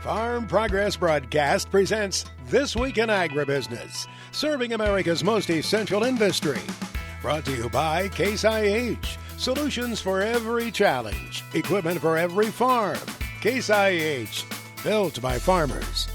Farm Progress Broadcast presents This Week in Agribusiness, serving America's most essential industry. Brought to you by Case IH, solutions for every challenge, equipment for every farm. Case IH, built by farmers.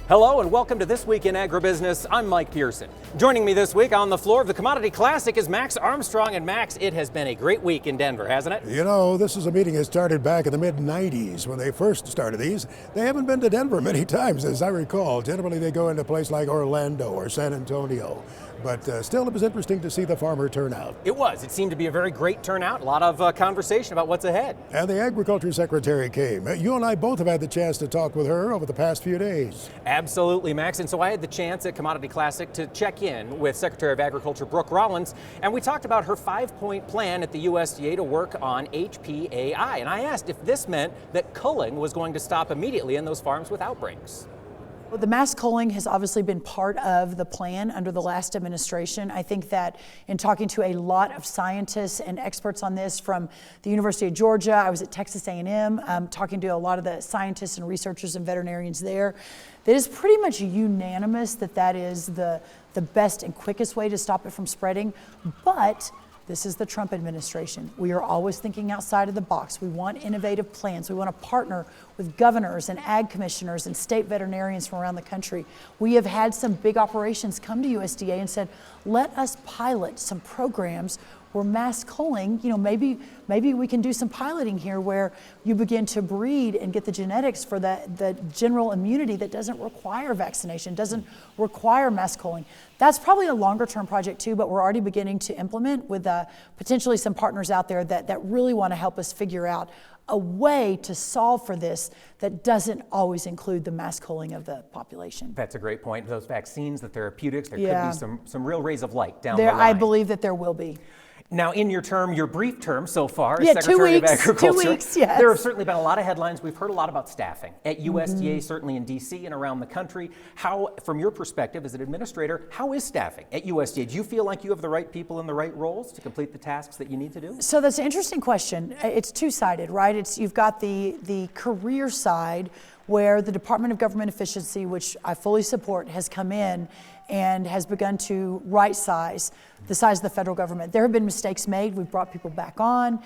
Hello and welcome to This Week in Agribusiness. I'm Mike Pearson. Joining me this week on the floor of the Commodity Classic is Max Armstrong. And Max, it has been a great week in Denver, hasn't it? You know, this is a meeting that started back in the mid-90s when they first started these. They haven't been to Denver many times, as I recall. Generally, they go into a place like Orlando or San Antonio. But still, it was interesting to see the farmer turnout. It was. It seemed to be a very great turnout. A lot of conversation about what's ahead. And the Agriculture Secretary came. You and I both have had the chance to talk with her over the past few days. Absolutely, Max. And so I had the chance at Commodity Classic to check in with Secretary of Agriculture Brooke Rollins, and we talked about her 5-point plan at the USDA to work on HPAI. And I asked if this meant that culling was going to stop immediately in those farms with outbreaks. The mass culling has obviously been part of the plan under the last administration. I think that in talking to a lot of scientists and experts on this from the University of Georgia, I was at Texas A&M, talking to a lot of the scientists and researchers and veterinarians there, that is pretty much unanimous that that is the best and quickest way to stop it from spreading. But this is the Trump administration. We are always thinking outside of the box. We want innovative plans. We want to partner with governors and ag commissioners and state veterinarians from around the country. We have had some big operations come to USDA and said, let us pilot some programs where mass culling, maybe we can do some piloting here where you begin to breed and get the genetics for the general immunity that doesn't require vaccination, doesn't require mass culling. That's probably a longer term project too, but we're already beginning to implement with potentially some partners out there that really want to help us figure out a way to solve for this that doesn't always include the mass culling of the population. That's a great point. Those vaccines, the therapeutics, there could be some real rays of light down the line. I believe that there will be. Now, in your brief term so far as Secretary of Agriculture, 2 weeks, yes. There have certainly been a lot of headlines. We've heard a lot about staffing at USDA, certainly in DC and around the country. How, from your perspective as an administrator, how is staffing at USDA? Do you feel like you have the right people in the right roles to complete the tasks that you need to do? So that's an interesting question. It's two-sided, right? You've got the career side where the Department of Government Efficiency, which I fully support, has come in and has begun to right-size the size of the federal government. There have been mistakes made. We've brought people back on.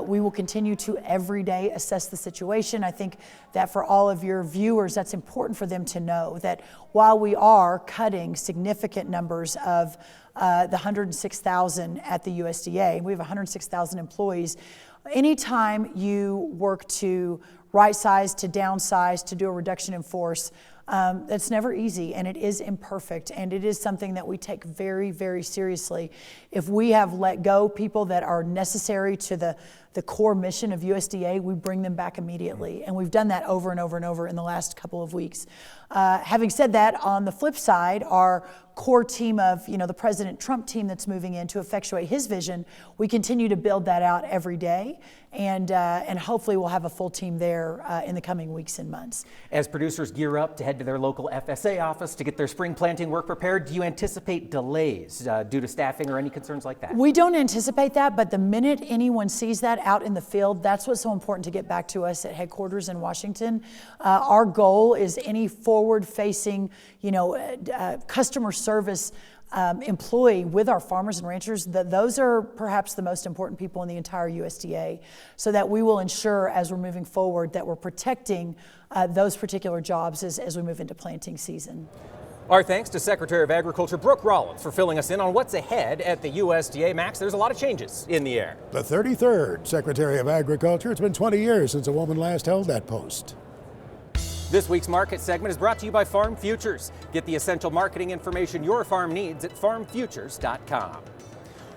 We will continue to every day assess the situation. I think that for all of your viewers, that's important for them to know that while we are cutting significant numbers of the 106,000 at the USDA, we have 106,000 employees, anytime you work to right-size, to downsize, to do a reduction in force, that's never easy, and it is imperfect, and it is something that we take very, very seriously. If we have let go people that are necessary to the core mission of USDA, we bring them back immediately, and we've done that over and over and over in the last couple of weeks. Having said that, on the flip side, our core team of, the President Trump team that's moving in to effectuate his vision, we continue to build that out every day, and hopefully we'll have a full team there in the coming weeks and months. As producers gear up to head to their local FSA office to get their spring planting work prepared, do you anticipate delays due to staffing or any concerns like that? We don't anticipate that, but the minute anyone sees that out in the field, that's what's so important to get back to us at headquarters in Washington. Our goal is any forward-facing, customer service employee with our farmers and ranchers, those are perhaps the most important people in the entire USDA, so that we will ensure as we're moving forward that we're protecting those particular jobs as we move into planting season. Our thanks to Secretary of Agriculture Brooke Rollins for filling us in on what's ahead at the USDA. Max, there's a lot of changes in the air. The 33rd Secretary of Agriculture. It's been 20 years since a woman last held that post. This week's market segment is brought to you by Farm Futures. Get the essential marketing information your farm needs at farmfutures.com.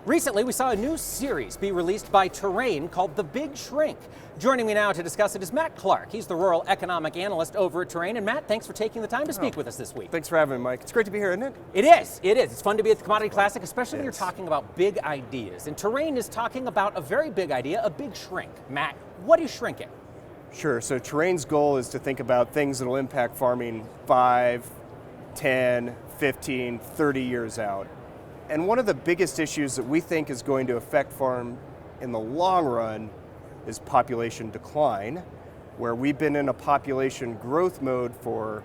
Recently, we saw a new series be released by Terrain called The Big Shrink. Joining me now to discuss it is Matt Clark. He's the rural economic analyst over at Terrain. And Matt, thanks for taking the time to speak with us this week. Thanks for having me, Mike. It's great to be here, isn't it? It is. It's fun to be at the Commodity Classic, especially when you're talking about big ideas. And Terrain is talking about a very big idea, a big shrink. Matt, what is shrinking? Sure. So Terrain's goal is to think about things that will impact farming 5, 10, 15, 30 years out. And one of the biggest issues that we think is going to affect farm in the long run is population decline, where we've been in a population growth mode for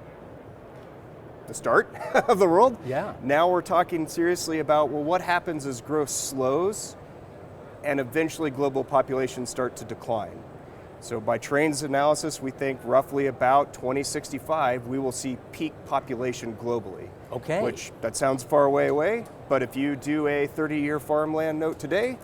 the start of the world. Yeah. Now we're talking seriously about, well, what happens as growth slows and eventually global populations start to decline. So by Terrain's analysis, we think roughly about 2065, we will see peak population globally. Okay. Which, that sounds far away, but if you do a 30-year farmland note today,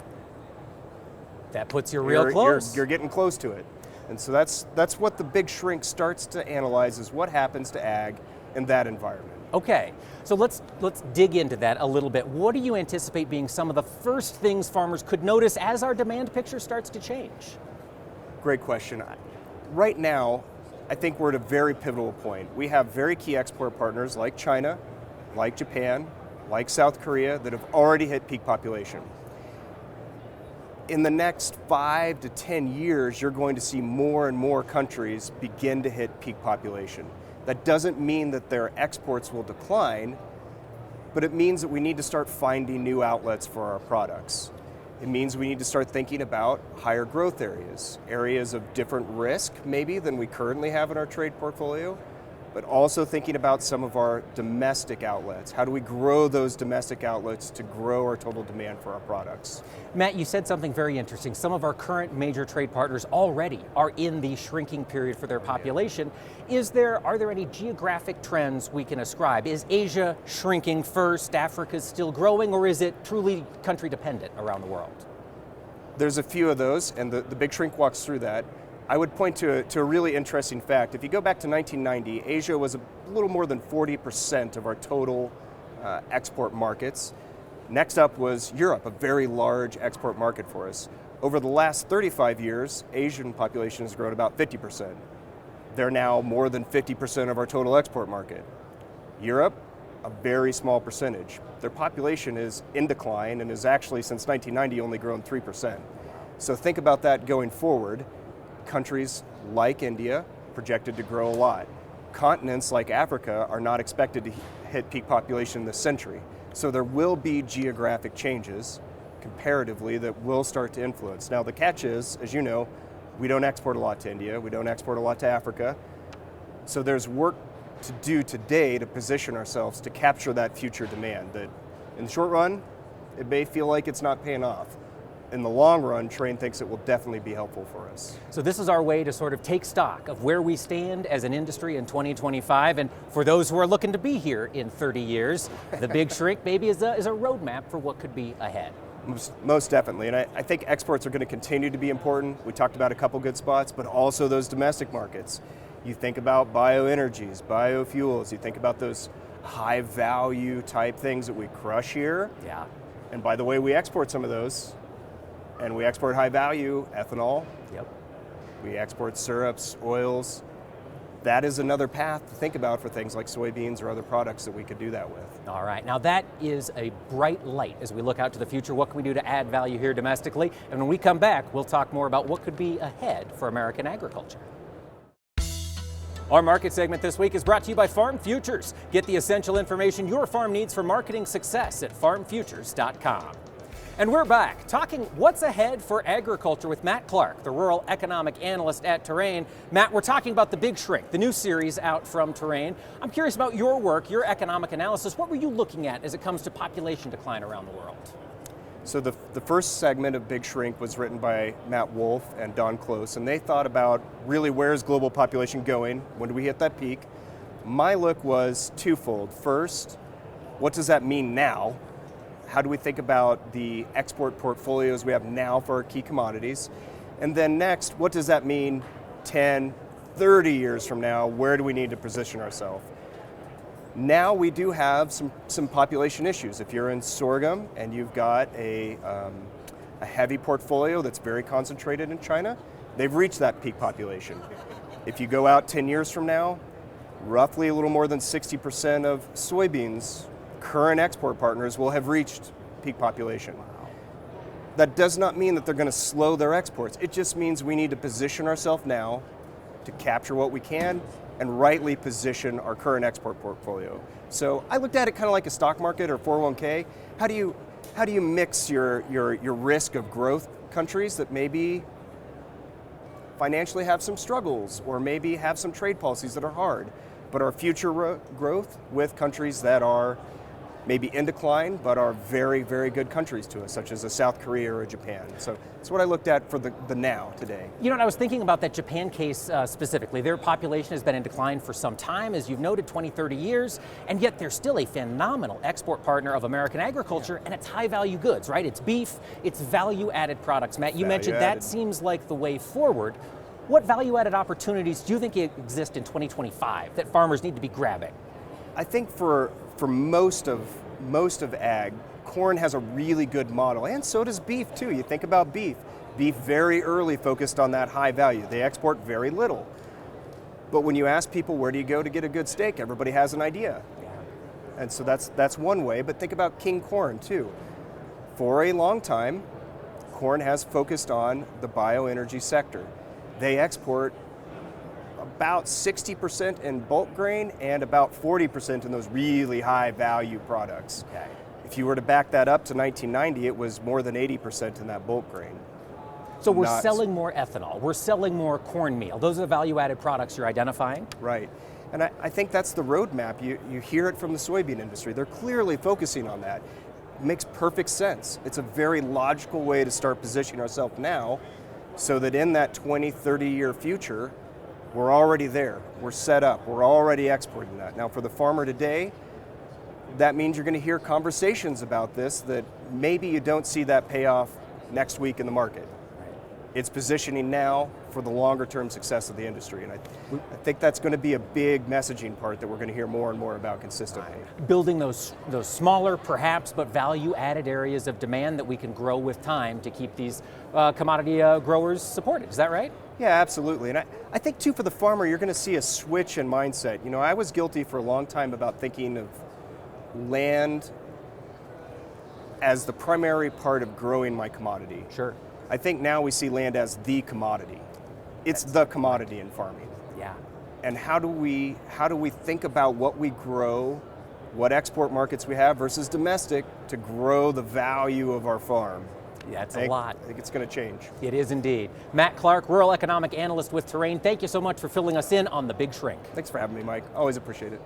that puts you real close. You're getting close to it. And so that's what the big shrink starts to analyze, is what happens to ag in that environment. Okay, so let's dig into that a little bit. What do you anticipate being some of the first things farmers could notice as our demand picture starts to change? Great question. Right now, I think we're at a very pivotal point. We have very key export partners like China, like Japan, like South Korea that have already hit peak population. In the next 5 to 10 years, you're going to see more and more countries begin to hit peak population. That doesn't mean that their exports will decline, but it means that we need to start finding new outlets for our products. It means we need to start thinking about higher growth areas, areas of different risk maybe than we currently have in our trade portfolio, but also thinking about some of our domestic outlets. How do we grow those domestic outlets to grow our total demand for our products? Matt, you said something very interesting. Some of our current major trade partners already are in the shrinking period for their population. Are there any geographic trends we can ascribe? Is Asia shrinking first, Africa's still growing, or is it truly country dependent around the world? There's a few of those, and the big shrink walks through that. I would point to a really interesting fact. If you go back to 1990, Asia was a little more than 40% of our total export markets. Next up was Europe, a very large export market for us. Over the last 35 years, Asian population has grown about 50%. They're now more than 50% of our total export market. Europe, a very small percentage. Their population is in decline and has actually, since 1990, only grown 3%. So think about that going forward. Countries like India projected to grow a lot. Continents like Africa are not expected to hit peak population this century. So there will be geographic changes comparatively that will start to influence. Now the catch is, as you know, we don't export a lot to India, we don't export a lot to Africa. So there's work to do today to position ourselves to capture that future demand that in the short run, it may feel like it's not paying off. In the long run, Terrain thinks it will definitely be helpful for us. So this is our way to sort of take stock of where we stand as an industry in 2025, and for those who are looking to be here in 30 years, the big shrink maybe is a roadmap for what could be ahead. Most definitely, and I think exports are going to continue to be important. We talked about a couple good spots, but also those domestic markets. You think about bioenergies, biofuels, you think about those high value type things that we crush here. Yeah. And by the way, we export some of those. And we export high value ethanol. Yep. We export syrups, oils. That is another path to think about for things like soybeans or other products that we could do that with. All right, now that is a bright light as we look out to the future. What can we do to add value here domestically? And when we come back, we'll talk more about what could be ahead for American agriculture. Our market segment this week is brought to you by Farm Futures. Get the essential information your farm needs for marketing success at farmfutures.com. And we're back talking what's ahead for agriculture with Matt Clark, the rural economic analyst at Terrain. Matt, we're talking about the Big Shrink, the new series out from Terrain. I'm curious about your work, your economic analysis. What were you looking at as it comes to population decline around the world? So the first segment of Big Shrink was written by Matt Wolf and Don Close, and they thought about really where's global population going, when do we hit that peak? My look was twofold. First, what does that mean now? How do we think about the export portfolios we have now for our key commodities? And then next, what does that mean 10, 30 years from now? Where do we need to position ourselves? Now we do have some population issues. If you're in sorghum and you've got a heavy portfolio that's very concentrated in China, they've reached that peak population. If you go out 10 years from now, roughly a little more than 60% of soybeans current export partners will have reached peak population. That does not mean that they're going to slow their exports. It just means we need to position ourselves now to capture what we can and rightly position our current export portfolio. So I looked at it kind of like a stock market or 401k. How do you mix your risk of growth countries that may be financially have some struggles or maybe have some trade policies that are hard, but our future growth with countries that are maybe in decline, but are very, very good countries to us, such as a South Korea or a Japan. So that's what I looked at for the now today. You know, and I was thinking about that Japan case specifically. Their population has been in decline for some time, as you've noted, 20, 30 years, and yet they're still a phenomenal export partner of American agriculture, and it's high-value goods, right? It's beef, it's value-added products. Matt, you mentioned that seems like the way forward. What value-added opportunities do you think exist in 2025 that farmers need to be grabbing? I think for most of ag, corn has a really good model, and so does beef too. You think about beef. Beef very early focused on that high value. They export very little. But when you ask people where do you go to get a good steak, everybody has an idea. And so that's one way, but think about king corn too. For a long time, corn has focused on the bioenergy sector. They export about 60% in bulk grain and about 40% in those really high value products. Okay. If you were to back that up to 1990, it was more than 80% in that bulk grain. So we're selling more ethanol, we're selling more cornmeal. Those are the value-added products you're identifying? Right. And I think that's the roadmap. You hear it from the soybean industry. They're clearly focusing on that. It makes perfect sense. It's a very logical way to start positioning ourselves now so that in that 20, 30-year future, we're already there. We're set up. We're already exporting that. Now, for the farmer today, that means you're going to hear conversations about this that maybe you don't see that payoff next week in the market. It's positioning now for the longer term success of the industry. And I think that's going to be a big messaging part that we're going to hear more and more about consistently. Building those smaller, perhaps, but value-added areas of demand that we can grow with time to keep these commodity growers supported. Is that right? Yeah, absolutely. And I think, too, for the farmer, you're going to see a switch in mindset. You know, I was guilty for a long time about thinking of land as the primary part of growing my commodity. Sure. I think now we see land as the commodity. It's the commodity in farming. Yeah. And how do we think about what we grow, what export markets we have versus domestic to grow the value of our farm? Yeah, it's a lot. I think it's going to change. It is indeed. Matt Clark, Rural Economic Analyst with Terrain, thank you so much for filling us in on the Big Shrink. Thanks for having me, Mike. Always appreciate it.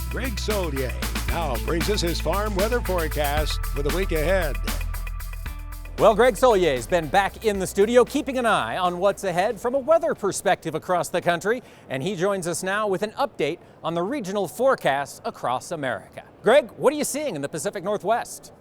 Greg Solier now brings us his farm weather forecast for the week ahead. Well, Greg Solier has been back in the studio keeping an eye on what's ahead from a weather perspective across the country, and he joins us now with an update on the regional forecasts across America. Greg, what are you seeing in the Pacific Northwest?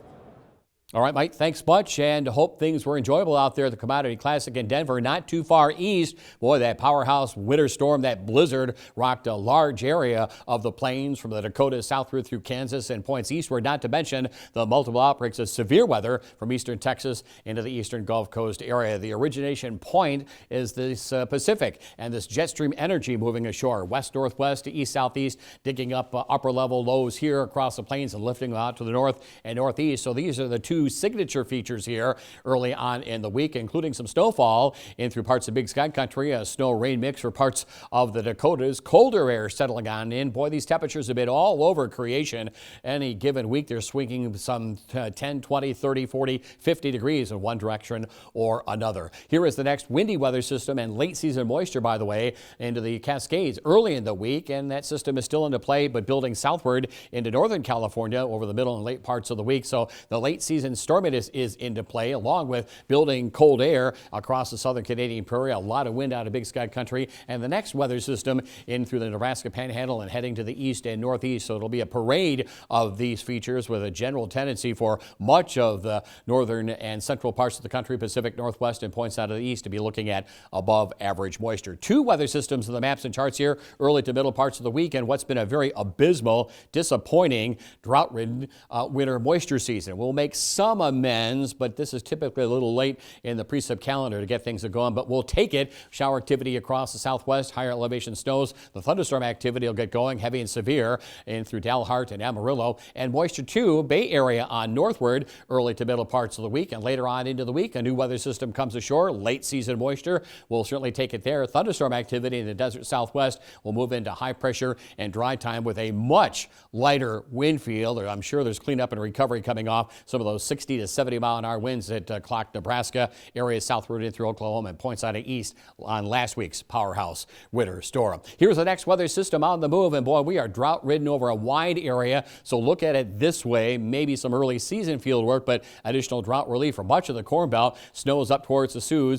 All right, Mike, thanks much, and hope things were enjoyable out there at the Commodity Classic in Denver. Not too far east, boy, that powerhouse winter storm, that blizzard, rocked a large area of the plains from the Dakotas southward through Kansas and points eastward, not to mention the multiple outbreaks of severe weather from eastern Texas into the eastern Gulf Coast area. The origination point is this Pacific and this jet stream energy moving ashore, west-northwest to east-southeast, digging up upper-level lows here across the plains and lifting out to the north and northeast. So these are the two signature features here early on in the week, including some snowfall in through parts of Big Sky Country, a snow-rain mix for parts of the Dakotas. Colder air settling on in. Boy, these temperatures have been all over creation. Any given week, they're swinging some 10, 20, 30, 40, 50 degrees in one direction or another. Here is the next windy weather system and late season moisture, by the way, into the Cascades early in the week, and that system is still into play, but building southward into Northern California over the middle and late parts of the week. So the late season storminess is into play, along with building cold air across the southern Canadian prairie. A lot of wind out of Big Sky Country, and the next weather system in through the Nebraska Panhandle and heading to the east and northeast. So it'll be a parade of these features with a general tendency for much of the northern and central parts of the country, Pacific Northwest and points out of the east, to be looking at above average moisture. Two weather systems in the maps and charts here early to middle parts of the week, and what's been a very abysmal, disappointing, drought-ridden winter moisture season. We'll make some amends, but this is typically a little late in the precip calendar to get things going, but we'll take it. Shower activity across the southwest, higher elevation snows. The thunderstorm activity will get going, heavy and severe in through Dalhart and Amarillo, and moisture too, Bay Area on northward early to middle parts of the week, and later on into the week, a new weather system comes ashore. Late season moisture will certainly take it there. Thunderstorm activity in the desert southwest will move into high pressure and dry time with a much lighter wind field. I'm sure there's cleanup and recovery coming off some of those 60 to 70 mile an hour winds that clocked Nebraska, areas southward in through Oklahoma, and points out of east on last week's powerhouse winter storm. Here's the next weather system on the move, and boy, we are drought ridden over a wide area. So look at it this way, maybe some early season field work, but additional drought relief for much of the Corn Belt. Snow is up towards the Sioux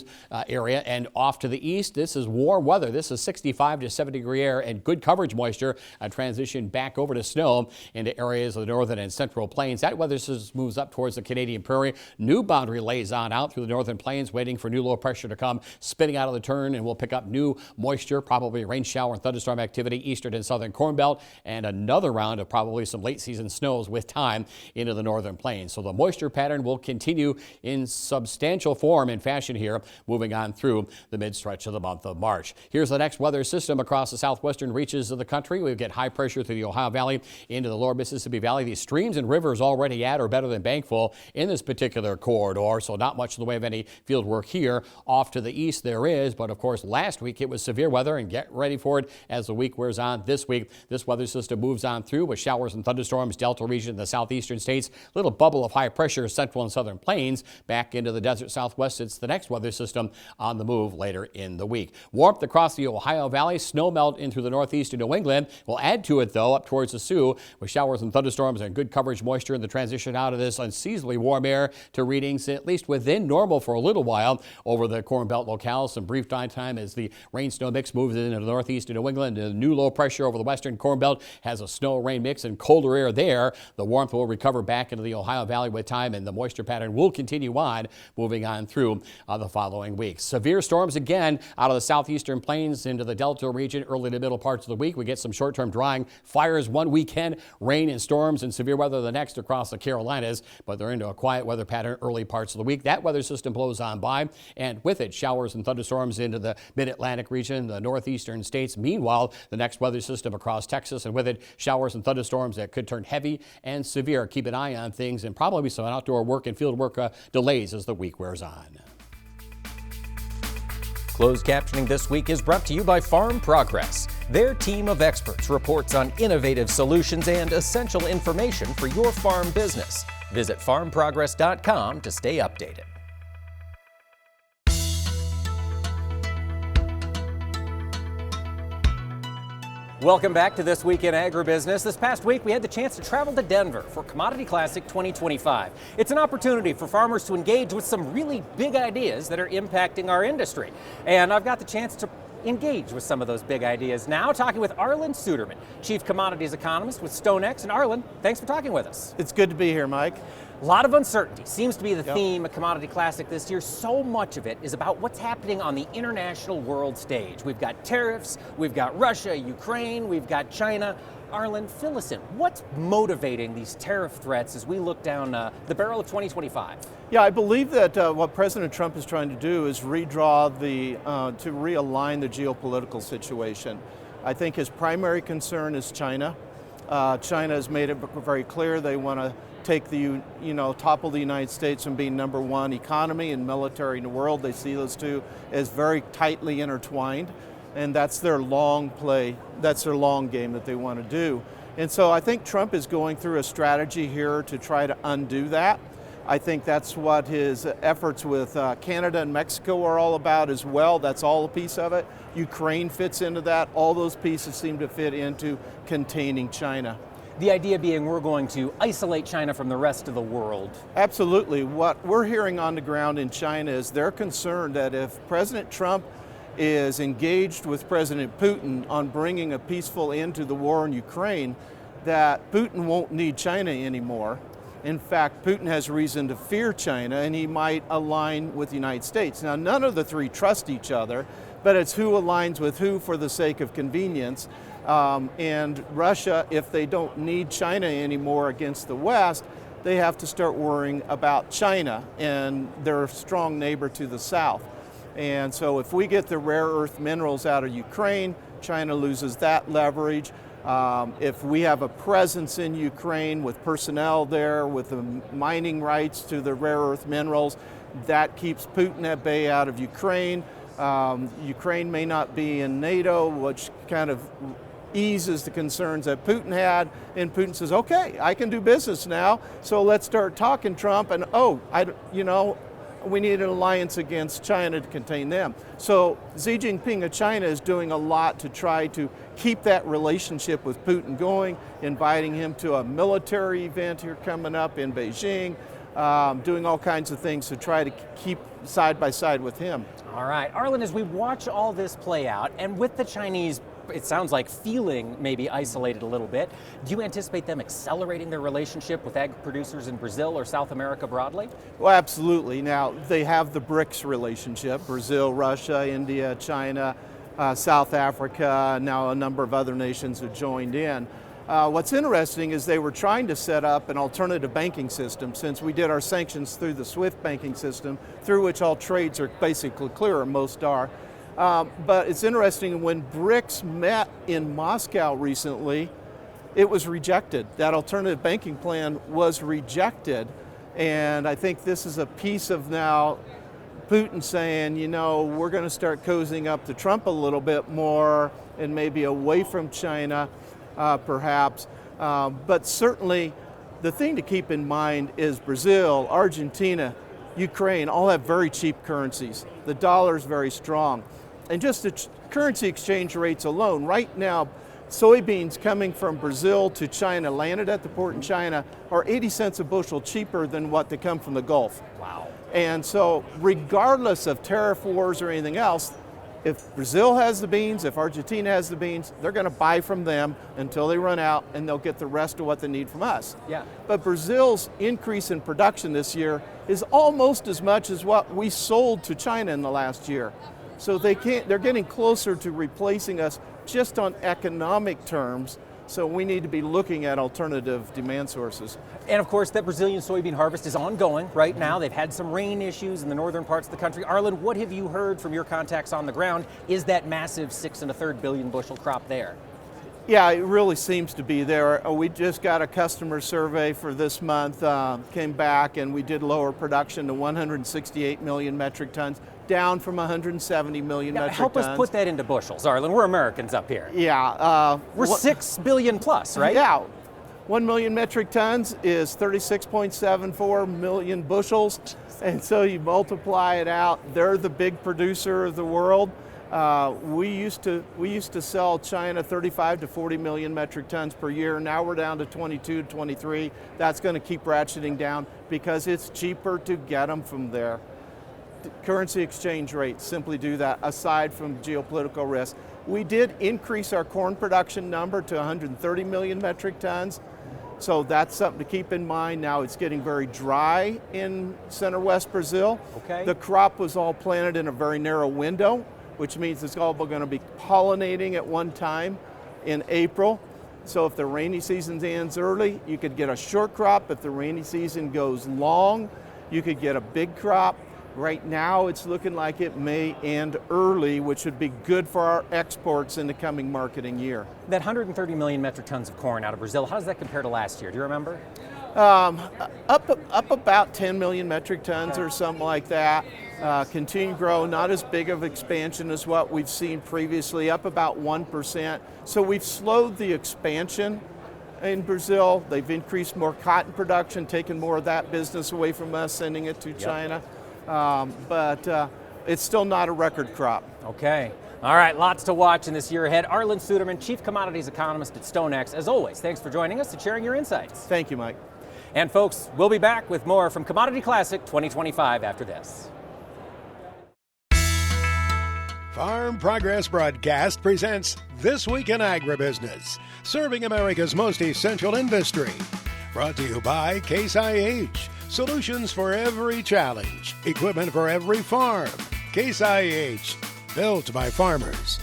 area and off to the east. This is warm weather. This is 65 to 70 degree air and good coverage moisture. A transition back over to snow into areas of the northern and central plains. That weather system moves up towards the Canadian Prairie. New boundary lays on out through the northern plains, waiting for new low pressure to come spinning out of the turn, and we'll pick up new moisture, probably rain shower and thunderstorm activity eastern and southern Corn Belt, and another round of probably some late season snows with time into the northern plains. So the moisture pattern will continue in substantial form and fashion here, moving on through the mid stretch of the month of March. Here's the next weather system across the southwestern reaches of the country. We get high pressure through the Ohio Valley into the lower Mississippi Valley. These streams and rivers already at or better than bankfull in this particular corridor, so not much in the way of any field work here. Off to the east there is, but of course last week it was severe weather, and get ready for it as the week wears on. This week this weather system moves on through with showers and thunderstorms, Delta region, the southeastern states, little bubble of high pressure central and southern plains back into the desert southwest. It's the next weather system on the move later in the week. Warmth across the Ohio Valley, snow melt in through the northeast of New England. We'll add to it though up towards the Sioux with showers and thunderstorms and good coverage moisture in the transition out of this unseasonably warm air to readings at least within normal for a little while over the Corn Belt locales. Some brief time as the rain snow mix moves into the northeast of New England. The new low pressure over the western Corn Belt has a snow rain mix and colder air there. The warmth will recover back into the Ohio Valley with time, and the moisture pattern will continue on moving on through the following weeks. Severe storms again out of the southeastern plains into the Delta region early to middle parts of the week. We get some short-term drying fires one weekend, rain and storms and severe weather the next across the Carolinas, but they're into a quiet weather pattern early parts of the week. That weather system blows on by, and with it showers and thunderstorms into the mid-Atlantic region, the northeastern states. Meanwhile, the next weather system across Texas, and with it showers and thunderstorms that could turn heavy and severe. Keep an eye on things, and probably some outdoor work and field work delays as the week wears on. Closed captioning this week is brought to you by Farm Progress. Their team of experts reports on innovative solutions and essential information for your farm business. Visit farmprogress.com to stay updated. Welcome back to This Week in Agribusiness. This past week, we had the chance to travel to Denver for Commodity Classic 2025. It's an opportunity for farmers to engage with some really big ideas that are impacting our industry. And I've got the chance to engage with some of those big ideas now, talking with Arlen Suderman, Chief Commodities Economist with StoneX. And Arlen, thanks for talking with us. It's good to be here, Mike. A lot of uncertainty seems to be the theme of Commodity Classic this year. So much of it is about what's happening on the international world stage. We've got tariffs, we've got Russia, Ukraine, we've got China. Arlen, fill us in. What's motivating these tariff threats as we look down the barrel of 2025? Yeah, I believe that what President Trump is trying to do is to realign the geopolitical situation. I think his primary concern is China. China has made it very clear they want to take topple the United States from being number one economy and military in the world. They see those two as very tightly intertwined, and that's their long play, that's their long game that they want to do. And so I think Trump is going through a strategy here to try to undo that. I think that's what his efforts with Canada and Mexico are all about as well. That's all a piece of it. Ukraine fits into that. All those pieces seem to fit into containing China. The idea being we're going to isolate China from the rest of the world. Absolutely. What we're hearing on the ground in China is they're concerned that if President Trump is engaged with President Putin on bringing a peaceful end to the war in Ukraine, that Putin won't need China anymore. In fact, Putin has reason to fear China, and he might align with the United States. Now, none of the three trust each other, but it's who aligns with who for the sake of convenience. And Russia, if they don't need China anymore against the West, they have to start worrying about China and their strong neighbor to the south. And so if we get the rare earth minerals out of Ukraine, China loses that leverage. If we have a presence in Ukraine with personnel there, with the mining rights to the rare earth minerals, that keeps Putin at bay out of Ukraine. Ukraine may not be in NATO, which kind of eases the concerns that Putin had, and Putin says, okay, I can do business now, so let's start talking, Trump, and we need an alliance against China to contain them. So Xi Jinping of China is doing a lot to try to keep that relationship with Putin going, inviting him to a military event here coming up in Beijing, doing all kinds of things to try to keep side by side with him. All right, Arlen, as we watch all this play out, and with the Chinese, it sounds like feeling maybe isolated a little bit, do you anticipate them accelerating their relationship with ag producers in Brazil or South America broadly? Well, absolutely. Now, they have the BRICS relationship, Brazil, Russia, India, China, South Africa, now a number of other nations have joined in. What's interesting is they were trying to set up an alternative banking system, since we did our sanctions through the SWIFT banking system, through which all trades are basically clear, or most are. But it's interesting, when BRICS met in Moscow recently, it was rejected. That alternative banking plan was rejected. And I think this is a piece of now Putin saying, we're going to start cozying up to Trump a little bit more and maybe away from China, perhaps. But certainly the thing to keep in mind is Brazil, Argentina, Ukraine all have very cheap currencies. The dollar is very strong. And just the currency exchange rates alone, right now, soybeans coming from Brazil to China, landed at the port in China, are 80 cents a bushel cheaper than what they come from the Gulf. Wow. And so regardless of tariff wars or anything else, if Brazil has the beans, if Argentina has the beans, they're going to buy from them until they run out, and they'll get the rest of what they need from us. Yeah. But Brazil's increase in production this year is almost as much as what we sold to China in the last year. So they're getting closer to replacing us just on economic terms. So we need to be looking at alternative demand sources. And of course, that Brazilian soybean harvest is ongoing right now. They've had some rain issues in the northern parts of the country. Arlen, what have you heard from your contacts on the ground? Is that massive 6 1/3 billion bushel crop there? Yeah, it really seems to be there. We just got a customer survey for this month, came back, and we did lower production to 168 million metric tons, down from 170 million metric tons. Help us put that into bushels, Arlen. We're Americans up here. Yeah. We're 6 billion plus, right? Yeah. 1 million metric tons is 36.74 million bushels. And so you multiply it out, they're the big producer of the world. We used to sell China 35 to 40 million metric tons per year. Now we're down to 22 to 23. That's going to keep ratcheting down because it's cheaper to get them from there. Currency exchange rates simply do that, aside from geopolitical risk. We did increase our corn production number to 130 million metric tons. So that's something to keep in mind. Now it's getting very dry in center-west Brazil. Okay. The crop was all planted in a very narrow window, which means it's all going to be pollinating at one time in April. So if the rainy season ends early, you could get a short crop. If the rainy season goes long, you could get a big crop. Right now, it's looking like it may end early, which would be good for our exports in the coming marketing year. That 130 million metric tons of corn out of Brazil, how does that compare to last year? Do you remember? Up about 10 million metric tons or something like that. Continue to grow, not as big of expansion as what we've seen previously, up about 1%. So we've slowed the expansion in Brazil. They've increased more cotton production, taken more of that business away from us, sending it to China. But it's still not a record crop. Okay. All right, lots to watch in this year ahead. Arlen Suderman, Chief Commodities Economist at StoneX. As always, thanks for joining us and sharing your insights. Thank you, Mike. And folks, we'll be back with more from Commodity Classic 2025 after this. Farm Progress Broadcast presents This Week in Agribusiness, serving America's most essential industry. Brought to you by Case IH, solutions for every challenge, equipment for every farm. Case IH, built by farmers.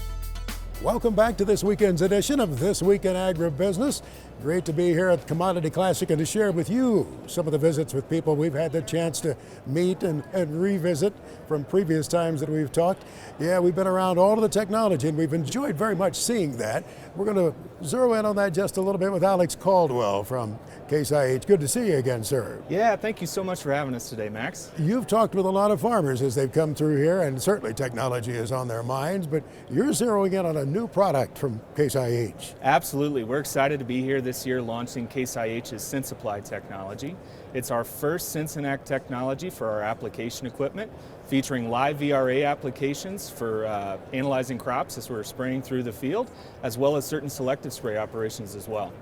Welcome back to this weekend's edition of This Week in Agribusiness. Great to be here at the Commodity Classic and to share with you some of the visits with people we've had the chance to meet and revisit from previous times that we've talked. Yeah, we've been around all of the technology and we've enjoyed very much seeing that. We're going to zero in on that just a little bit with Alex Caldwell from Case IH. Good to see you again, sir. Yeah, thank you so much for having us today, Max. You've talked with a lot of farmers as they've come through here, and certainly technology is on their minds, but you're zeroing in on a new product from Case IH. Absolutely. We're excited to be here this year launching Case IH's SenseApply technology. It's our first Sense and Act technology for our application equipment, featuring live VRA applications for analyzing crops as we're spraying through the field, as well as certain selective spray operations as well.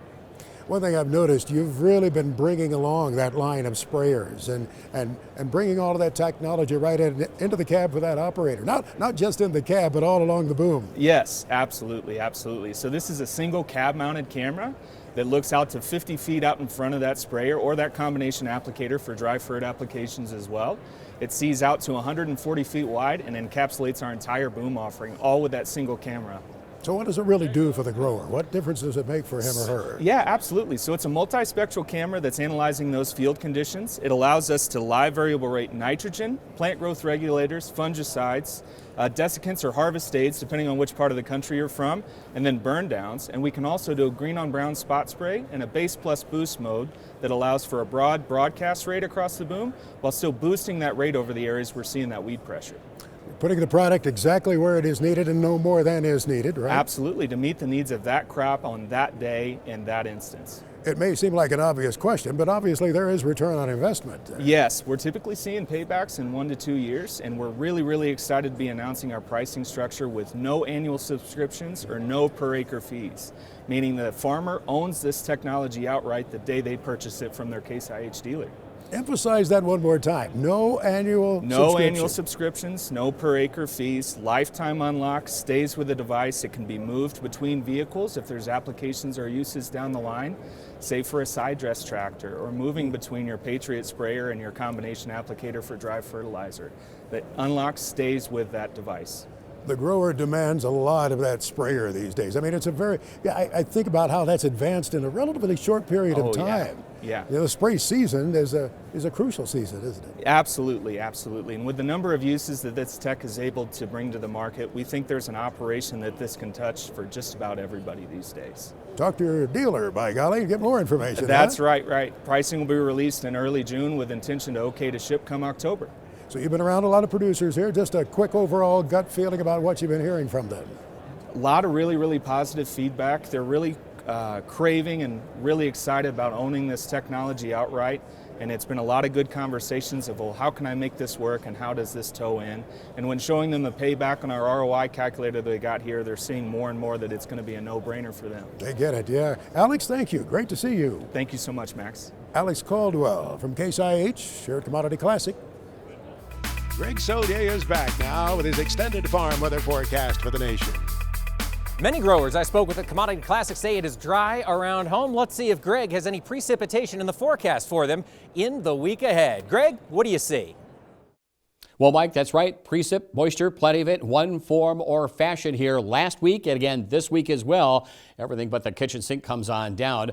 One thing I've noticed, you've really been bringing along that line of sprayers and bringing all of that technology right into the cab for that operator. Not just in the cab, but all along the boom. Yes, absolutely, absolutely. So this is a single cab-mounted camera that looks out to 50 feet out in front of that sprayer or that combination applicator for dry furred applications as well. It sees out to 140 feet wide and encapsulates our entire boom offering, all with that single camera. So what does it really do for the grower? What difference does it make for him or her? Yeah, absolutely. So it's a multispectral camera that's analyzing those field conditions. It allows us to live variable rate nitrogen, plant growth regulators, fungicides, desiccants or harvest aids, depending on which part of the country you're from, and then burn downs. And we can also do a green on brown spot spray and a base plus boost mode that allows for a broad broadcast rate across the boom while still boosting that rate over the areas we're seeing that weed pressure. Putting the product exactly where it is needed and no more than is needed, right? Absolutely, to meet the needs of that crop on that day in that instance. It may seem like an obvious question, but obviously there is return on investment. Yes, we're typically seeing paybacks in 1 to 2 years, and we're really excited to be announcing our pricing structure with no annual subscriptions or no per acre fees, meaning the farmer owns this technology outright the day they purchase it from their Case IH dealer. Emphasize that one more time. No annual subscriptions, no per acre fees, lifetime unlock, stays with the device. It can be moved between vehicles if there's applications or uses down the line, say for a side dress tractor, or moving between your Patriot sprayer and your combination applicator for dry fertilizer. The unlock stays with that device. The grower demands a lot of that sprayer these days. I mean, it's a very, I think about how that's advanced in a relatively short period of time. Yeah. You know, the spray season is a crucial season, isn't it? Absolutely. And with the number of uses that this tech is able to bring to the market, we think there's an operation that this can touch for just about everybody these days. Talk to your dealer, by golly, and get more information. That's right. Pricing will be released in early June with intention to okay to ship come October. So you've been around a lot of producers here. Just a quick overall gut feeling about what you've been hearing from them. A lot of really positive feedback. They're really craving and really excited about owning this technology outright. And it's been a lot of good conversations of, well, how can I make this work and how does this toe in? And when showing them the payback on our ROI calculator they got here, they're seeing more and more that it's going to be a no-brainer for them. They get it, yeah. Alex, thank you. Great to see you. Thank you so much, Max. Alex Caldwell from Case IH here at Commodity Classic. Greg Solier is back now with his extended farm weather forecast for the nation. Many growers I spoke with at Commodity Classic say it is dry around home. Let's see if Greg has any precipitation in the forecast for them in the week ahead. Greg, what do you see? Well, Mike, that's right. Precip, moisture, plenty of it, one form or fashion here last week and again this week as well. Everything but the kitchen sink comes on down.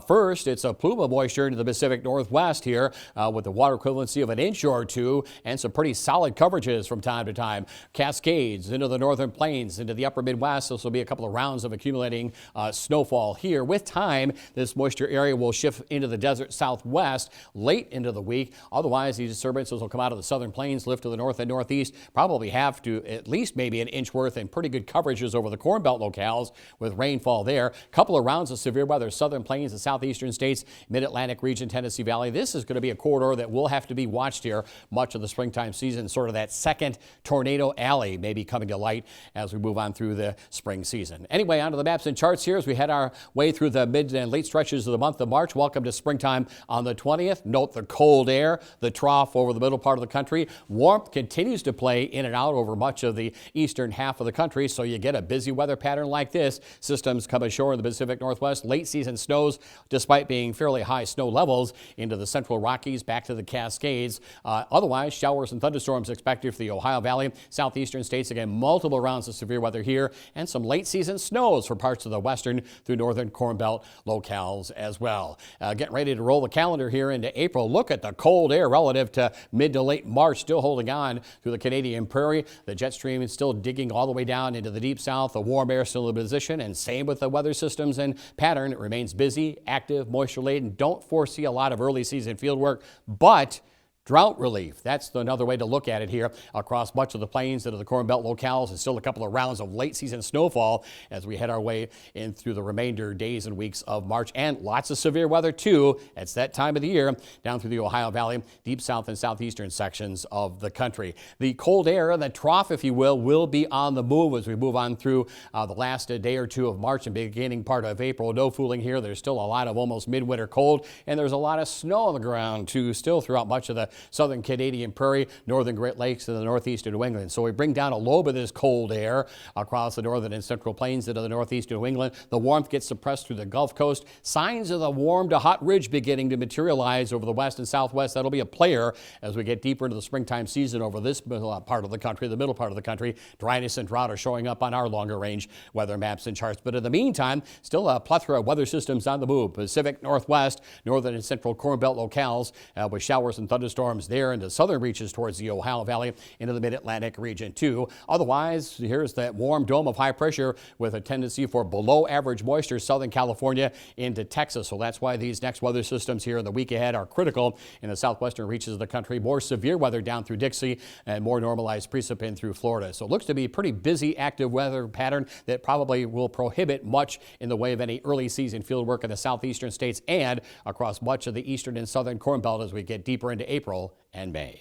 First, it's a plume of moisture into the Pacific Northwest here with the water equivalency of an inch or two and some pretty solid coverages from time to time. Cascades into the northern plains, into the upper Midwest. This will be a couple of rounds of accumulating snowfall here. With time, this moisture area will shift into the desert Southwest late into the week. Otherwise, these disturbances will come out of the southern plains, lift to the north and northeast, probably have to at least maybe an inch worth and pretty good coverages over the Corn Belt locales with rainfall there. Couple of rounds of severe weather, southern plains and southeastern states, mid-Atlantic region, Tennessee Valley. This is going to be a corridor that will have to be watched here much of the springtime season, sort of that second tornado alley maybe coming to light as we move on through the spring season. Anyway, onto the maps and charts here as we head our way through the mid and late stretches of the month of March. Welcome to springtime on the 20th. Note the cold air, the trough over the middle part of the country. Warmth continues to play in and out over much of the eastern half of the country, so you get a busy weather pattern like this. Systems come ashore in the Pacific Northwest. Late season snows, despite being fairly high snow levels, into the central Rockies, back to the Cascades. Otherwise, showers and thunderstorms expected for the Ohio Valley, southeastern states. Again, multiple rounds of severe weather here, and some late season snows for parts of the western through northern Corn Belt locales as well. Getting ready to roll the calendar here into April. Look at the cold air relative to mid to late March, still holding on through the Canadian prairie. The jet stream is still digging all the way down into the deep south. The warm air still in position, and same with the weather systems and pattern. It remains busy, active, moisture laden. Don't foresee a lot of early season field work, but Drought relief. That's another way to look at it here across much of the plains and the Corn Belt locales, and still a couple of rounds of late season snowfall as we head our way in through the remainder days and weeks of March, and lots of severe weather too. It's that time of the year down through the Ohio Valley, deep south and southeastern sections of the country. The cold air, the trough, if you will be on the move as we move on through the last day or two of March and beginning part of April. No fooling here. There's still a lot of almost midwinter cold, and there's a lot of snow on the ground too, still throughout much of the southern Canadian Prairie, northern Great Lakes, and the northeast of New England. So we bring down a lobe of this cold air across the northern and central plains into the northeast of New England. The warmth gets suppressed through the Gulf Coast. Signs of the warm to hot ridge beginning to materialize over the west and southwest. That'll be a player as we get deeper into the springtime season over this part of the country, the middle part of the country. Dryness and drought are showing up on our longer range weather maps and charts. But in the meantime, still a plethora of weather systems on the move. Pacific Northwest, northern and central Corn Belt locales with showers and thunderstorms there in the southern reaches towards the Ohio Valley into the mid-Atlantic region too. Otherwise, here's that warm dome of high pressure with a tendency for below average moisture, Southern California into Texas. So that's why these next weather systems here in the week ahead are critical in the southwestern reaches of the country. More severe weather down through Dixie and more normalized precip in through Florida. So it looks to be a pretty busy, active weather pattern that probably will prohibit much in the way of any early season field work in the southeastern states and across much of the eastern and southern Corn Belt as we get deeper into April and May.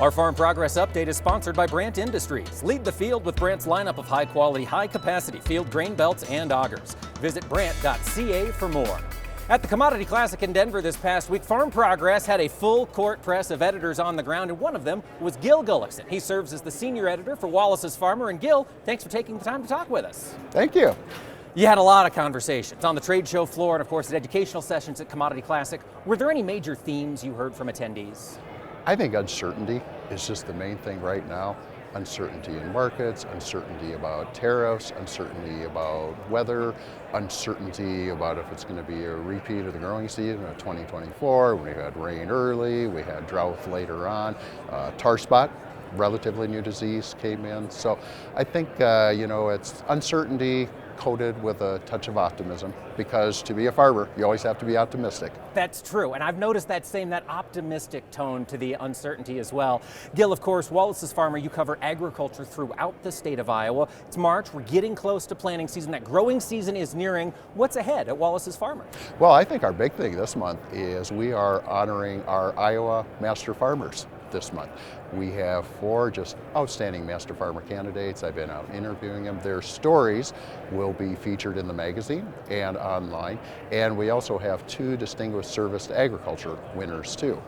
Our Farm Progress Update is sponsored by Brandt Industries. Lead the field with Brandt's lineup of high-quality, high-capacity field grain belts and augers. Visit Brandt.ca for more. At the Commodity Classic in Denver this past week, Farm Progress had a full court press of editors on the ground, and one of them was Gil Gullickson. He serves as the senior editor for Wallace's Farmer. And Gil, thanks for taking the time to talk with us. Thank you. You had a lot of conversations on the trade show floor and, of course, at educational sessions at Commodity Classic. Were there any major themes you heard from attendees? I think uncertainty is just the main thing right now. Uncertainty in markets, uncertainty about tariffs, uncertainty about weather, uncertainty about if it's going to be a repeat of the growing season of 2024. We had rain early, we had drought later on, tar spot, relatively new disease came in. So I think, it's uncertainty coated with a touch of optimism, because to be a farmer, you always have to be optimistic. That's true, and I've noticed that optimistic tone to the uncertainty as well. Gil, of course, Wallace's Farmer, you cover agriculture throughout the state of Iowa. It's March, we're getting close to planting season. That growing season is nearing. What's ahead at Wallace's Farmer? Well, I think our big thing this month is we are honoring our Iowa Master Farmers this month. We have 4 just outstanding Master Farmer candidates. I've been out interviewing them. Their stories will be featured in the magazine and online. And we also have 2 Distinguished Service to Agriculture winners too.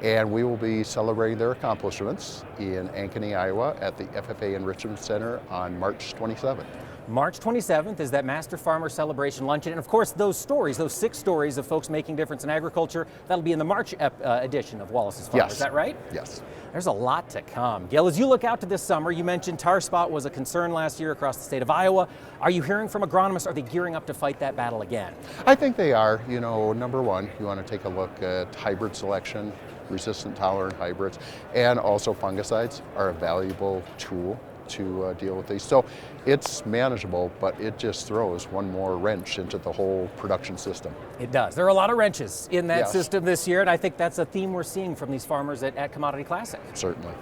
And we will be celebrating their accomplishments in Ankeny, Iowa at the FFA Enrichment Center on March 27th. March 27th is that Master Farmer Celebration Luncheon. And of course, those 6 stories of folks making difference in agriculture, that'll be in the March edition of Wallace's Farmer. Yes. Is that right? Yes. There's a lot to come. Gil, as you look out to this summer, you mentioned tar spot was a concern last year across the state of Iowa. Are you hearing from agronomists? Are they gearing up to fight that battle again? I think they are. Number one, you want to take a look at hybrid selection, resistant tolerant hybrids, and also fungicides are a valuable tool to deal with these. So it's manageable, but it just throws one more wrench into the whole production system. It does. There are a lot of wrenches in that Yes. system this year, and I think that's a theme we're seeing from these farmers at Commodity Classic. Certainly.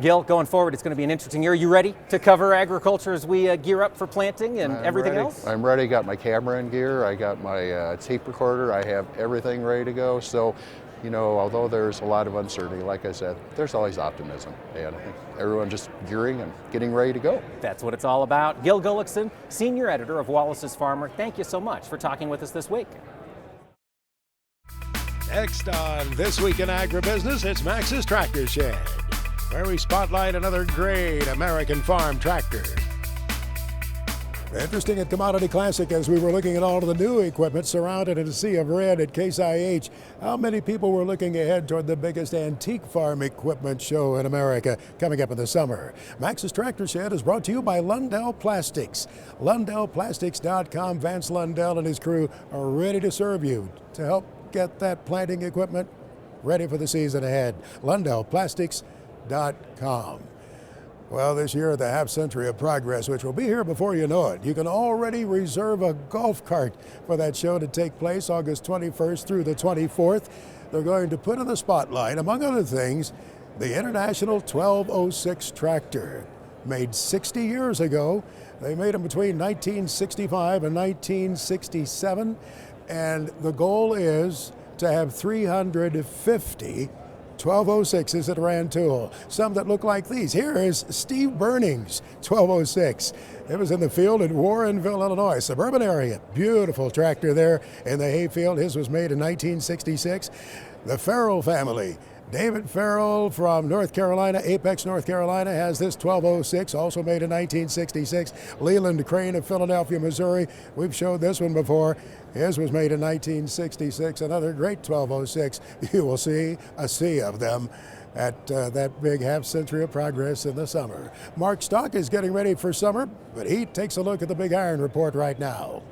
Gil, going forward, it's going to be an interesting year. Are you ready to cover agriculture as we gear up for planting and everything ready. else? I'm ready. Got my camera in gear. I got my tape recorder. I have everything ready to go. So, although there's a lot of uncertainty, like I said, there's always optimism. And I think everyone just gearing and getting ready to go. That's what it's all about. Gil Gullickson, senior editor of Wallace's Farmer, thank you so much for talking with us this week. Next on This Week in Agribusiness, it's Max's Tractor Shed, where we spotlight another great American farm tractor. Interesting at Commodity Classic as we were looking at all of the new equipment surrounded in a sea of red at Case IH. How many people were looking ahead toward the biggest antique farm equipment show in America coming up in the summer? Max's Tractor Shed is brought to you by Lundell Plastics. LundellPlastics.com. Vance Lundell and his crew are ready to serve you to help get that planting equipment ready for the season ahead. LundellPlastics.com. Well, this year, the half century of progress, which will be here before you know it. You can already reserve a golf cart for that show to take place August 21st through the 24th. they're going to put in the spotlight, among other things, the International 1206 tractor. Made 60 years ago. They made them between 1965 and 1967. And the goal is to have 350 1206s at Rantoul, some that look like these. Here is Steve Burning's 1206. It was in the field in Warrenville, Illinois, suburban area. Beautiful tractor there in the hayfield. His was made in 1966. The Farrell family. David Farrell from North Carolina, Apex, North Carolina, has this 1206, also made in 1966. Leland Crane of Philadelphia, Missouri. We've showed this one before. His was made in 1966. Another great 1206. You will see a sea of them at that big half century of progress in the summer. Mark Stock is getting ready for summer, but he takes a look at the Big Iron Report right now.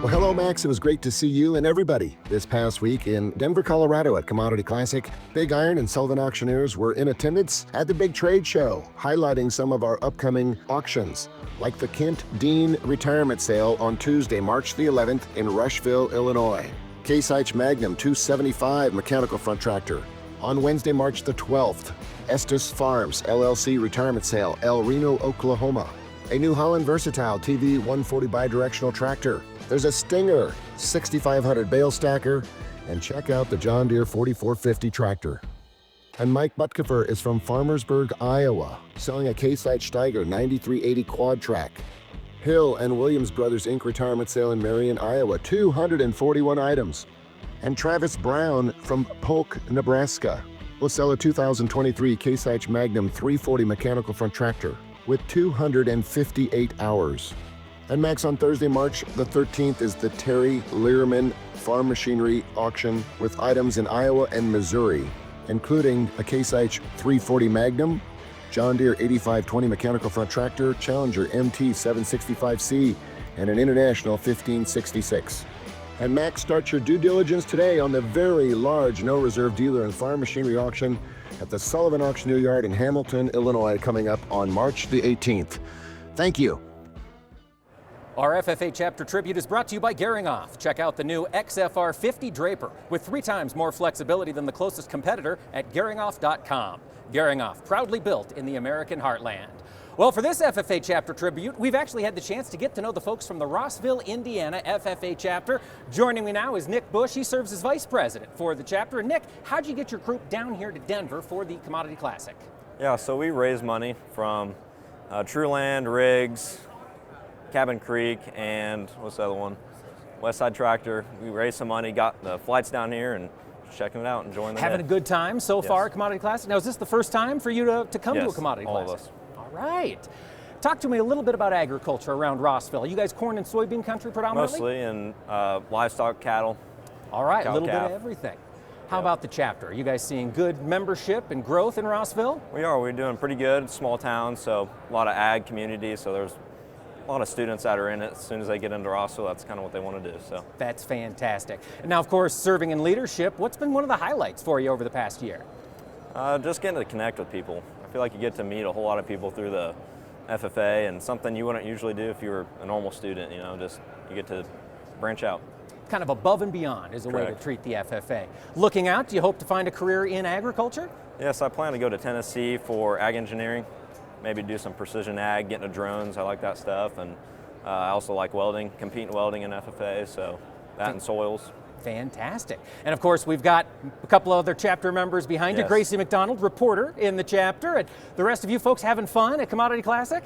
Well, hello, Max. It was great to see you and everybody this past week in Denver, Colorado at Commodity Classic. Big Iron and Sullivan Auctioneers were in attendance at the big trade show, highlighting some of our upcoming auctions, like the Kent Dean Retirement Sale on Tuesday, March the 11th in Rushville, Illinois. Case IH Magnum 275 Mechanical Front Tractor on Wednesday, March the 12th. Estes Farms LLC Retirement Sale, El Reno, Oklahoma. A New Holland Versatile TV 140 bidirectional tractor. There's a Stinger 6500 bale stacker, and check out the John Deere 4450 tractor. And Mike Butkefer is from Farmersburg, Iowa, selling a Case IH Steiger 9380 quad track. Hill and Williams Brothers Inc. Retirement Sale in Marion, Iowa, 241 items. And Travis Brown from Polk, Nebraska, will sell a 2023 Case IH Magnum 340 mechanical front tractor with 258 hours. And Max, on Thursday, March the 13th is the Terry Learman Farm Machinery Auction with items in Iowa and Missouri, including a Case IH 340 Magnum, John Deere 8520 mechanical front tractor, Challenger MT 765C, and an International 1566. And Max, start your due diligence today on the very large no reserve dealer and farm machinery auction at the Sullivan Auctioneer Yard in Hamilton, Illinois, coming up on March the 18th. Thank you. Our FFA Chapter Tribute is brought to you by Geringoff. Check out the new XFR 50 Draper with 3 times more flexibility than the closest competitor at Geringoff.com. Geringoff, proudly built in the American heartland. Well, for this FFA Chapter Tribute, we've actually had the chance to get to know the folks from the Rossville, Indiana FFA Chapter. Joining me now is Nick Bush. He serves as Vice President for the chapter. And Nick, how'd you get your group down here to Denver for the Commodity Classic? Yeah, so we raise money from Trueland, Riggs, Cabin Creek, and what's the other one? Westside Tractor. We raised some money, got the flights down here, and checking it out, enjoying the Having a good time so far at Commodity Classic. Now, is this the first time for you to come to a Commodity Classic? All of us. All right. Talk to me a little bit about agriculture around Rossville. You guys corn and soybean country predominantly? Mostly, and livestock, cattle. All right, a little calf. bit of everything. How about the chapter? Are you guys seeing good membership and growth in Rossville? We are. We're doing pretty good. Small town, so a lot of ag community, so there's a lot of students that are in it. As soon as they get into Rossville, that's kind of what they want to do. So that's fantastic. And now, of course, serving in leadership, what's been one of the highlights for you over the past year? Just getting to connect with people. I feel like you get to meet a whole lot of people through the FFA, and something you wouldn't usually do if you were a normal student, you know, just you get to branch out. Kind of above and beyond is a way to treat the FFA. Looking out, do you hope to find a career in agriculture? Yes, I plan to go to Tennessee for ag engineering. Maybe do some precision ag, get into drones. I like that stuff, and I also like welding, compete in welding in FFA, so that and soils. Fantastic. And of course, we've got a couple of other chapter members behind you. Gracie McDonald, reporter in the chapter, and the rest of you folks having fun at Commodity Classic?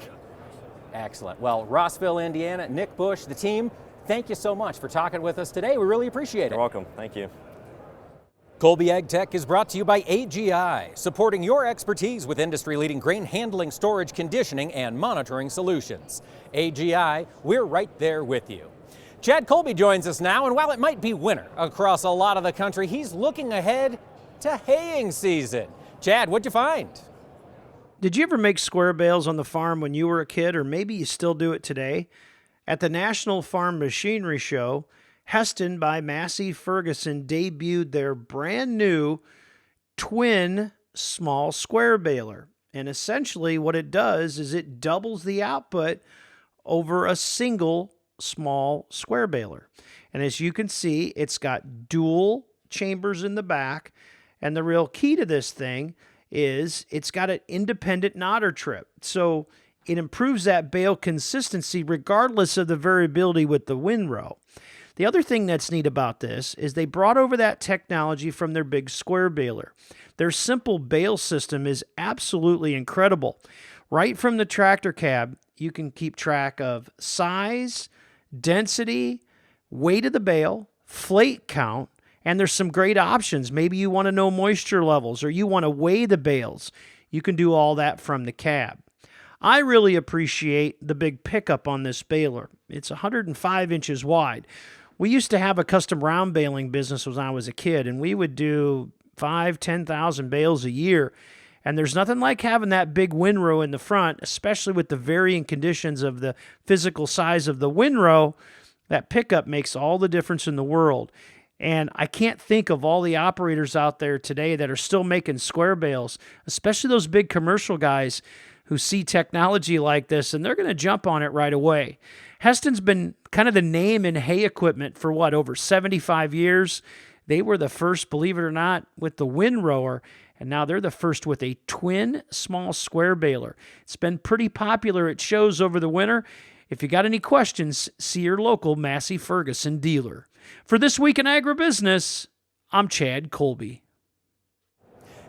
Excellent. Well, Rossville, Indiana, Nick Bush, the team, thank you so much for talking with us today. We really appreciate it. You're welcome. Thank you. Colby Ag Tech is brought to you by AGI, supporting your expertise with industry-leading grain handling, storage, conditioning, and monitoring solutions. AGI, we're right there with you. Chad Colby joins us now, and while it might be winter across a lot of the country, he's looking ahead to haying season. Chad, what'd you find? Did you ever make square bales on the farm when you were a kid, or maybe you still do it today? At the National Farm Machinery Show, Heston by Massey Ferguson debuted their brand new twin small square baler. And essentially what it does is it doubles the output over a single small square baler. And as you can see, it's got dual chambers in the back. And the real key to this thing is it's got an independent nodder trip. So it improves that bale consistency regardless of the variability with the windrow. The other thing that's neat about this is they brought over that technology from their big square baler. Their simple bale system is absolutely incredible. Right from the tractor cab, you can keep track of size, density, weight of the bale, flake count, and there's some great options. Maybe you want to know moisture levels or you want to weigh the bales. You can do all that from the cab. I really appreciate the big pickup on this baler. It's 105 inches wide. We used to have a custom round baling business when I was a kid, and we would do 10,000 bales a year. And there's nothing like having that big windrow in the front, especially with the varying conditions of the physical size of the windrow. That pickup makes all the difference in the world. And I can't think of all the operators out there today that are still making square bales, especially those big commercial guys who see technology like this, and they're going to jump on it right away. Heston's been kind of the name in hay equipment for over 75 years. They were the first, believe it or not, with the windrower, and now they're the first with a twin small square baler. It's been pretty popular at shows over the winter. If you got any questions, see your local Massey Ferguson dealer. For This Week in Agribusiness, I'm Chad Colby.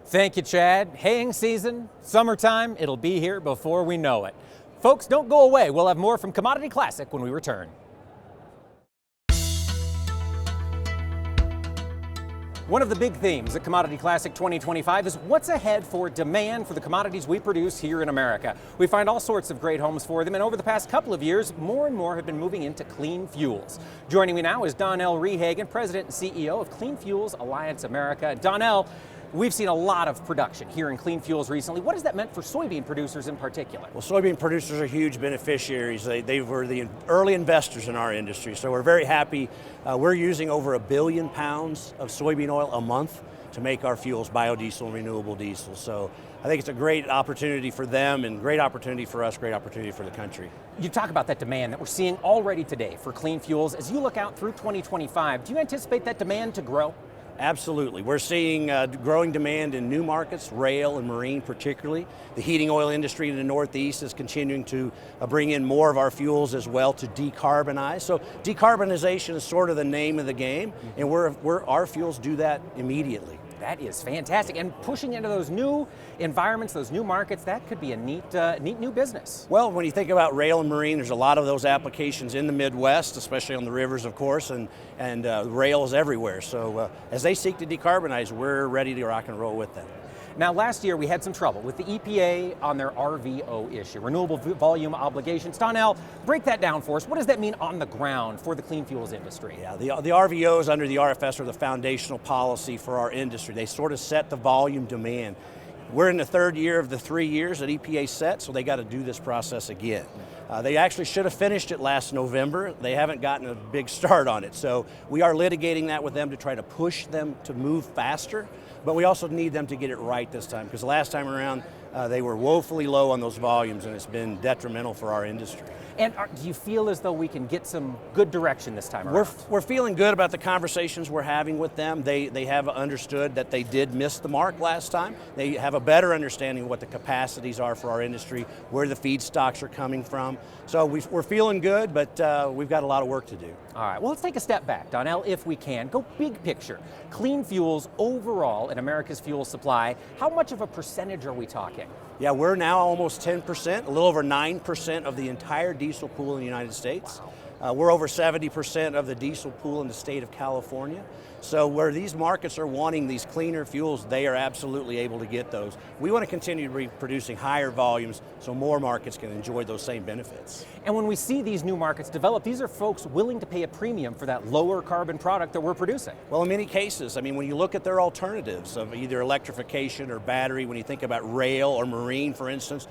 Thank you, Chad. Haying season, summertime, it'll be here before we know it. Folks, don't go away. We'll have more from Commodity Classic when we return. One of the big themes at Commodity Classic 2025 is what's ahead for demand for the commodities we produce here in America. We find all sorts of great homes for them, and over the past couple of years, more and more have been moving into clean fuels. Joining me now is Donnell Rehagen, President and CEO of Clean Fuels Alliance America. Donnell, we've seen a lot of production here in clean fuels recently. What has that meant for soybean producers in particular? Well, soybean producers are huge beneficiaries. They were the early investors in our industry, so we're very happy. We're using over 1 billion pounds of soybean oil a month to make our fuels, biodiesel and renewable diesel. So I think it's a great opportunity for them and great opportunity for us, great opportunity for the country. You talk about that demand that we're seeing already today for clean fuels. As you look out through 2025, do you anticipate that demand to grow? Absolutely. We're seeing growing demand in new markets, rail and marine particularly. The heating oil industry in the Northeast is continuing to bring in more of our fuels as well to decarbonize. So decarbonization is sort of the name of the game, and our fuels do that immediately. That is fantastic. And pushing into those new environments, those new markets, that could be a neat new business. Well, when you think about rail and marine, there's a lot of those applications in the Midwest, especially on the rivers, of course, and rail is everywhere. So as they seek to decarbonize, we're ready to rock and roll with them. Now, last year we had some trouble with the EPA on their RVO issue, renewable volume obligations. Donnell, break that down for us. What does that mean on the ground for the clean fuels industry? Yeah, the RVOs under the RFS are the foundational policy for our industry. They sort of set the volume demand. We're in the third year of the 3 years that EPA set, so they got to do this process again. They actually should have finished it last November. They haven't gotten a big start on it. So we are litigating that with them to try to push them to move faster, but we also need them to get it right this time, because last time around they were woefully low on those volumes, and it's been detrimental for our industry. And do you feel as though we can get some good direction this time around? We're feeling good about the conversations we're having with them. They have understood that they did miss the mark last time. They have a better understanding of what the capacities are for our industry, where the feedstocks are coming from. So we're feeling good, but we've got a lot of work to do. All right, well, let's take a step back, Donnell, if we can. Go big picture. Clean fuels overall in America's fuel supply, how much of a percentage are we talking? Yeah, we're now almost 10%, a little over 9% of the entire diesel pool in the United States. Wow. We're over 70% of the diesel pool in the state of California. So where these markets are wanting these cleaner fuels, they are absolutely able to get those. We want to continue to be producing higher volumes so more markets can enjoy those same benefits. And when we see these new markets develop, these are folks willing to pay a premium for that lower carbon product that we're producing. Well, in many cases, I mean, when you look at their alternatives of either electrification or battery, when you think about rail or marine, for instance,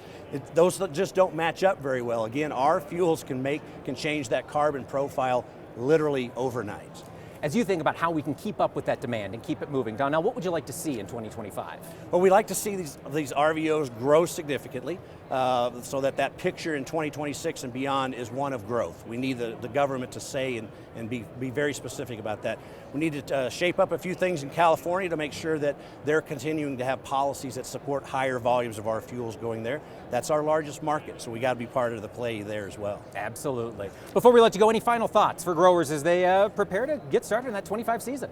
those just don't match up very well. Again, our fuels can change that carbon profile literally overnight. As you think about how we can keep up with that demand and keep it moving, Donnell, what would you like to see in 2025? Well, we'd like to see these RVOs grow significantly. so that picture in 2026 and beyond is one of growth. We need the government to say and be very specific about that. We need to shape up a few things in California to make sure that they're continuing to have policies that support higher volumes of our fuels going there. That's our largest market, so we got to be part of the play there as well. Absolutely. Before we let you go, any final thoughts for growers as they prepare to get started in that 25 season?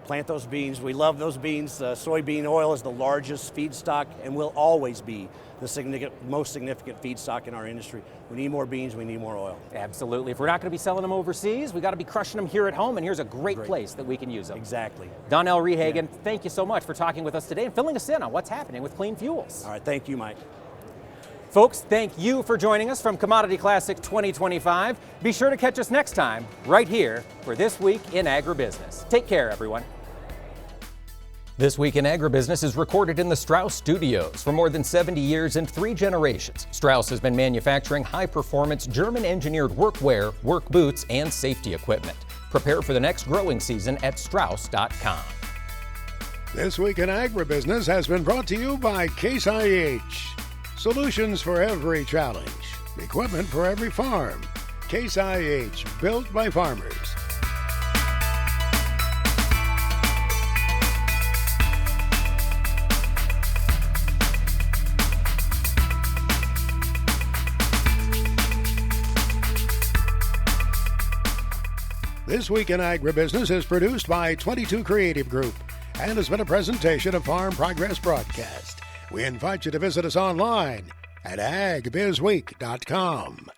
Plant those beans. We love those beans. Soybean oil is the largest feedstock and will always be the most significant feedstock in our industry. We need more beans, we need more oil. Absolutely. If we're not going to be selling them overseas, we got to be crushing them here at home, and here's a great place that we can use them. Exactly. Donnell Rehagen, thank you so much for talking with us today and filling us in on what's happening with clean fuels. All right, thank you, Mike. Folks, thank you for joining us from Commodity Classic 2025. Be sure to catch us next time right here for This Week in Agribusiness. Take care, everyone. This Week in Agribusiness is recorded in the Strauss Studios. For more than 70 years and 3 generations, Strauss has been manufacturing high-performance German-engineered workwear, work boots, and safety equipment. Prepare for the next growing season at Strauss.com. This Week in Agribusiness has been brought to you by Case IH. Solutions for every challenge. Equipment for every farm. Case IH, built by farmers. This Week in Agribusiness is produced by 22 Creative Group and has been a presentation of Farm Progress Broadcast. We invite you to visit us online at agbizweek.com.